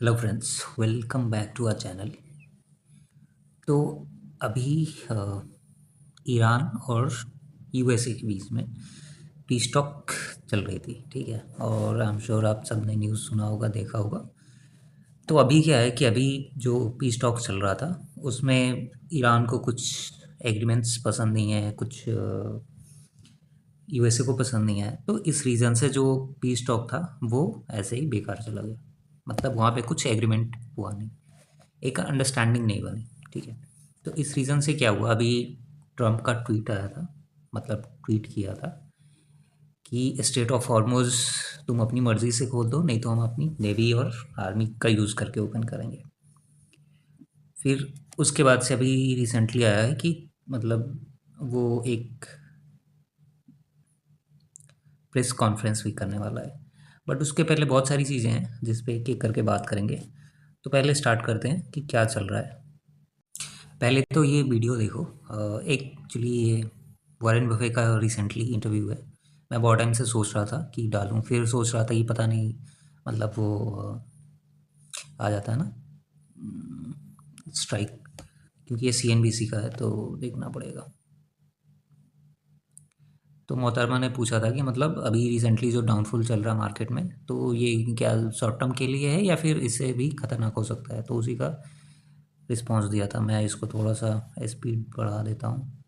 Hello friends, welcome back to our channel. तो अभी Iran और यूएसए के बीच में पीस टॉक चल रही थी, ठीक है। और आई एम श्योर आप सबने न्यूज़ सुना होगा, देखा होगा। तो अभी क्या है कि अभी जो पीस टॉक चल रहा था उसमें ईरान को कुछ एग्रीमेंट्स पसंद नहीं है, कुछ यूएसए को पसंद नहीं है। तो इस रीज़न से जो पीस टॉक था वो ऐसे ही बेकार चला गया। मतलब वहाँ पे कुछ एग्रीमेंट हुआ नहीं, एक अंडरस्टैंडिंग नहीं बनी, ठीक है। तो इस रीज़न से क्या हुआ, अभी ट्रम्प का ट्वीट आया था, मतलब ट्वीट किया था कि स्टेट ऑफ हॉर्मुज़ तुम अपनी मर्ज़ी से खोल दो, नहीं तो हम अपनी नेवी और आर्मी का यूज़ करके ओपन करेंगे। फिर उसके बाद से अभी रिसेंटली आया है कि मतलब वो एक प्रेस कॉन्फ्रेंस भी करने वाला है। बट उसके पहले बहुत सारी चीज़ें हैं जिस पे एक एक करके बात करेंगे। तो पहले स्टार्ट करते हैं कि क्या चल रहा है। पहले तो ये वीडियो देखो। एक एक्चुअली ये वॉरेन बफे का रिसेंटली इंटरव्यू है। मैं बहुत टाइम से सोच रहा था कि डालूं, फिर सोच रहा था कि पता नहीं, मतलब वो आ जाता है ना स्ट्राइक, क्योंकि ये सीएनबीसी का है तो देखना पड़ेगा। तो मोहतरमा ने पूछा था कि मतलब अभी रिसेंटली जो डाउनफॉल चल रहा है मार्केट में, तो ये क्या शॉर्ट टर्म के लिए है या फिर इससे भी खतरनाक हो सकता है। तो उसी का रिस्पॉन्स दिया था। मैं इसको थोड़ा सा स्पीड बढ़ा देता हूँ।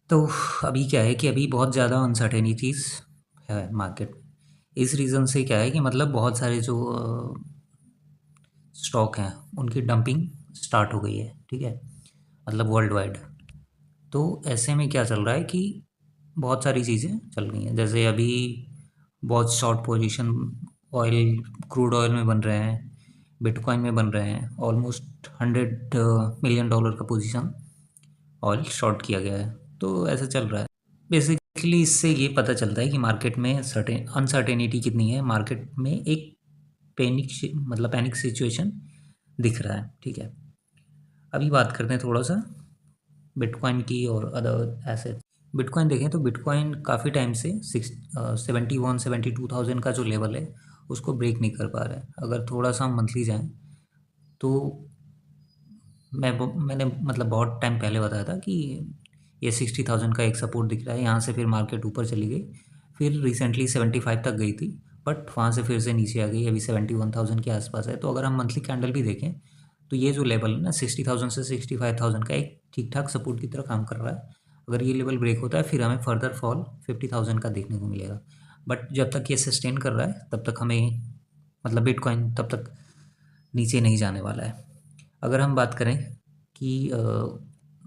तो अभी क्या है कि अभी बहुत ज़्यादा अनसर्टेनिटीज़ है मार्केट में। इस रीज़न से क्या है कि मतलब बहुत सारे जो स्टॉक हैं उनकी डंपिंग स्टार्ट हो गई है, ठीक है, मतलब वर्ल्ड वाइड। तो ऐसे में क्या चल रहा है कि बहुत सारी चीज़ें चल रही हैं। जैसे अभी बहुत short position oil, crude oil में बन रहे हैं, बिटकॉइन में बन रहे हैं। ऑलमोस्ट 100 मिलियन डॉलर का पोजीशन ऑयल शॉर्ट किया गया है। तो ऐसा चल रहा है। बेसिकली इससे ये पता चलता है कि मार्केट में सर्टेन अनसर्टेनिटी कितनी है। मार्केट में एक मतलब पैनिक सिचुएशन दिख रहा है, ठीक है। अभी बात करते हैं थोड़ा सा बिटकॉइन की और अदर एसेट। बिटकॉइन देखें तो बिटकॉइन काफ़ी टाइम से 71-72 थाउजेंड का जो लेवल है उसको ब्रेक नहीं कर पा रहा है। अगर थोड़ा सा हम मंथली जाएँ तो मैंने मतलब बहुत टाइम पहले बताया था कि ये 60,000 का एक सपोर्ट दिख रहा है। यहाँ से फिर मार्केट ऊपर चली गई, फिर रिसेंटली 75 तक गई थी, बट वहाँ से फिर से नीचे आ गई। अभी 71,000 के आसपास है। तो अगर हम मंथली कैंडल भी देखें तो ये जो लेवल है ना 60,000 से 65,000 का, एक ठीक ठाक सपोर्ट की तरह काम कर रहा है। अगर ये लेवल ब्रेक होता है फिर हमें फर्दर फॉल 50,000 का देखने को मिलेगा। बट जब तक ये सस्टेन कर रहा है तब तक हमें, मतलब बिटकॉइन तब तक नीचे नहीं जाने वाला है। अगर हम बात करें कि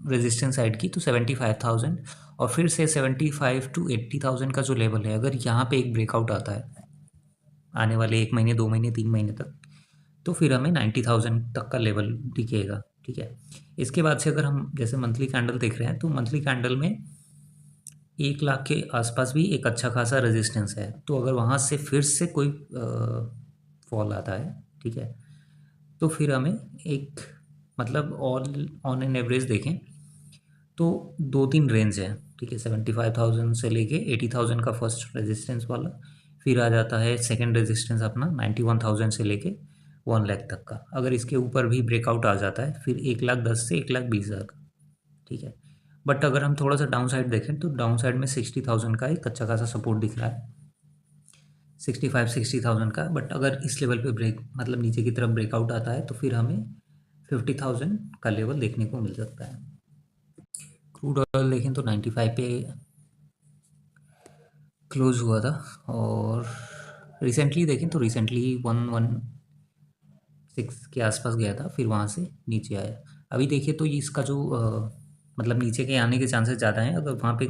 रेजिस्टेंस साइड की, तो 75,000 और फिर से 75 to 80,000 का जो लेवल है, अगर यहाँ पे एक ब्रेकआउट आता है आने वाले 1 महीने, 2 महीने, 3 महीने तक, तो फिर हमें 90,000 तक का लेवल दिखेगा, ठीक है। इसके बाद से अगर हम जैसे मंथली कैंडल देख रहे हैं तो मंथली कैंडल में 1 लाख के आसपास भी एक अच्छा खासा रेजिस्टेंस है। तो अगर वहाँ से फिर से कोई फॉल आता है, ठीक है, तो फिर हमें एक, मतलब ऑल ऑन एन एवरेज देखें तो 2-3 रेंज है, ठीक है। 75,000 से लेके 80,000 का फर्स्ट रेजिस्टेंस वाला, फिर आ जाता है सेकंड रेजिस्टेंस अपना 91,000 से लेके 1 लाख तक का। अगर इसके ऊपर भी ब्रेकआउट आ जाता है फिर 1,10,000 से 1,20,000 का, ठीक है। बट अगर हम थोड़ा सा डाउन साइड देखें तो डाउन साइड में 60,000 का एक अच्छा खासा सपोर्ट दिख रहा है, 65-60,000 का। बट अगर इस लेवल पे ब्रेक, मतलब नीचे की तरफ ब्रेकआउट आता है तो फिर हमें 50,000 का लेवल देखने को मिल सकता है। क्रूड ऑयल देखें तो 95 पे क्लोज हुआ था, और रिसेंटली देखें तो रिसेंटली 116 के आसपास गया था, फिर वहाँ से नीचे आया। अभी देखिए तो ये इसका जो मतलब नीचे के आने के चांसेस ज़्यादा हैं अगर वहाँ पे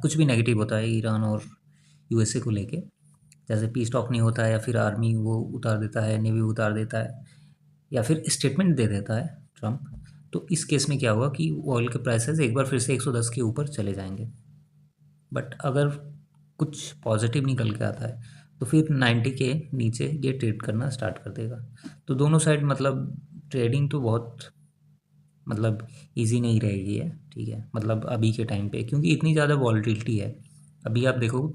कुछ भी नेगेटिव होता है ईरान और यूएसए को लेके, जैसे पीस टॉक नहीं होता है या फिर आर्मी वो उतार देता है, नेवी उतार देता है या फिर स्टेटमेंट दे देता है ट्रम्प, तो इस केस में क्या होगा कि ऑयल के प्राइसेस एक बार फिर से 110 के ऊपर चले जाएंगे। बट अगर कुछ पॉजिटिव निकल के आता है तो फिर 90 के नीचे ये ट्रेड करना स्टार्ट कर देगा। तो दोनों साइड मतलब ट्रेडिंग तो बहुत मतलब इजी नहीं रहेगी है, ठीक है, मतलब अभी के टाइम पे क्योंकि इतनी ज़्यादा वॉलीटिलिटी है। अभी आप देखो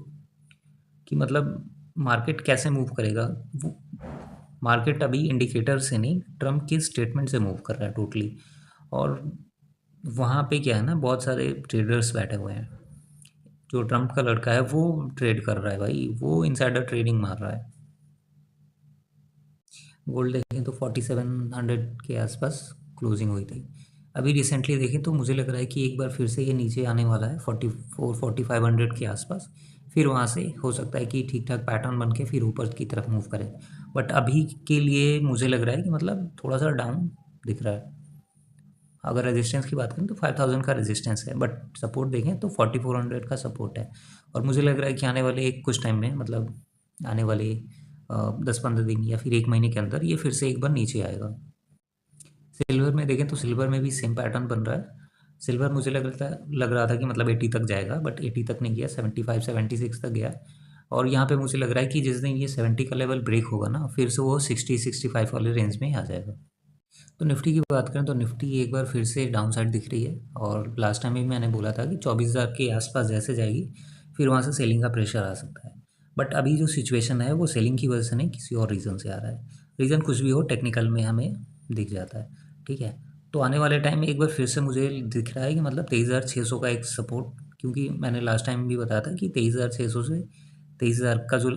कि मतलब मार्केट कैसे मूव करेगा। वो मार्केट अभी इंडिकेटर से नहीं, ट्रम्प के स्टेटमेंट से मूव कर रहा है टोटली। और वहाँ पे क्या है ना, बहुत सारे ट्रेडर्स बैठे हुए हैं। जो ट्रम्प का लड़का है वो ट्रेड कर रहा है भाई, वो इनसाइडर ट्रेडिंग मार रहा है। गोल्ड देखें तो 4700 के आसपास क्लोजिंग हुई थी। अभी रिसेंटली देखें तो मुझे लग रहा है कि एक बार फिर से ये नीचे आने वाला है 44-4500 के आसपास। फिर वहाँ से हो सकता है कि ठीक ठाक पैटर्न बन के फिर ऊपर की तरफ मूव करे। बट अभी के लिए मुझे लग रहा है कि मतलब थोड़ा सा डाउन दिख रहा है। अगर रेजिस्टेंस की बात करें तो 5000 का रेजिस्टेंस है, बट सपोर्ट देखें तो 4400 का सपोर्ट है। और मुझे लग रहा है कि आने वाले एक कुछ टाइम में मतलब आने वाले 10-15 दिन या फिर एक महीने के अंदर ये फिर से एक बार नीचे आएगा। सिल्वर में देखें तो सिल्वर में भी सेम पैटर्न बन रहा है। सिल्वर मुझे लग रहा था कि मतलब 80 तक जाएगा, बट 80 तक नहीं गया, 75-76 तक गया। और यहाँ पे मुझे लग रहा है कि जिस दिन ये 70 का लेवल ब्रेक होगा ना, फिर से वो 60-65 वाले रेंज में ही आ जाएगा। तो निफ्टी की बात करें तो निफ्टी एक बार फिर से डाउन साइड दिख रही है। और लास्ट टाइम भी मैंने बोला था कि 24,000 के आसपास जैसे जाएगी फिर वहाँ से सेलिंग का प्रेशर आ सकता है। बट अभी जो सिचुएशन है वो सेलिंग की वजह से नहीं, किसी और रीज़न से आ रहा है। रीज़न कुछ भी हो टेक्निकल में हमें दिख जाता है, ठीक है। तो आने वाले टाइम में एक बार फिर से मुझे दिख रहा है कि मतलब 23,600 का एक सपोर्ट, क्योंकि मैंने लास्ट टाइम भी बताया था कि 23,600 से 23,000 का जो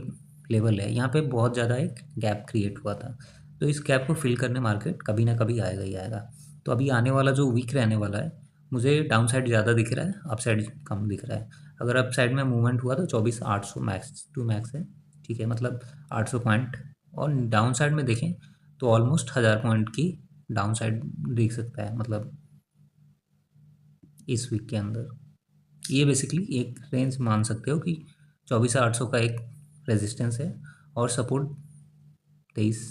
लेवल है यहाँ पे बहुत ज़्यादा एक गैप क्रिएट हुआ था। तो इस गैप को फिल करने मार्केट कभी ना कभी आएगा ही आएगा। तो अभी आने वाला जो वीक रहने वाला है, मुझे डाउन साइड ज़्यादा दिख रहा है, अप साइड कम दिख रहा है। अगर अप साइड में मूवमेंट हुआ तो 24,800 मैक्स टू मैक्स है, ठीक है, मतलब 800 पॉइंट। और डाउन साइड में देखें तो ऑलमोस्ट 1000 पॉइंट की डाउन साइड दिख सकता है, मतलब इस वीक के अंदर। ये बेसिकली एक रेंज मान सकते हो कि 24,800 का एक रेजिस्टेंस है और सपोर्ट 23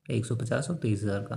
150 और 23,000 का।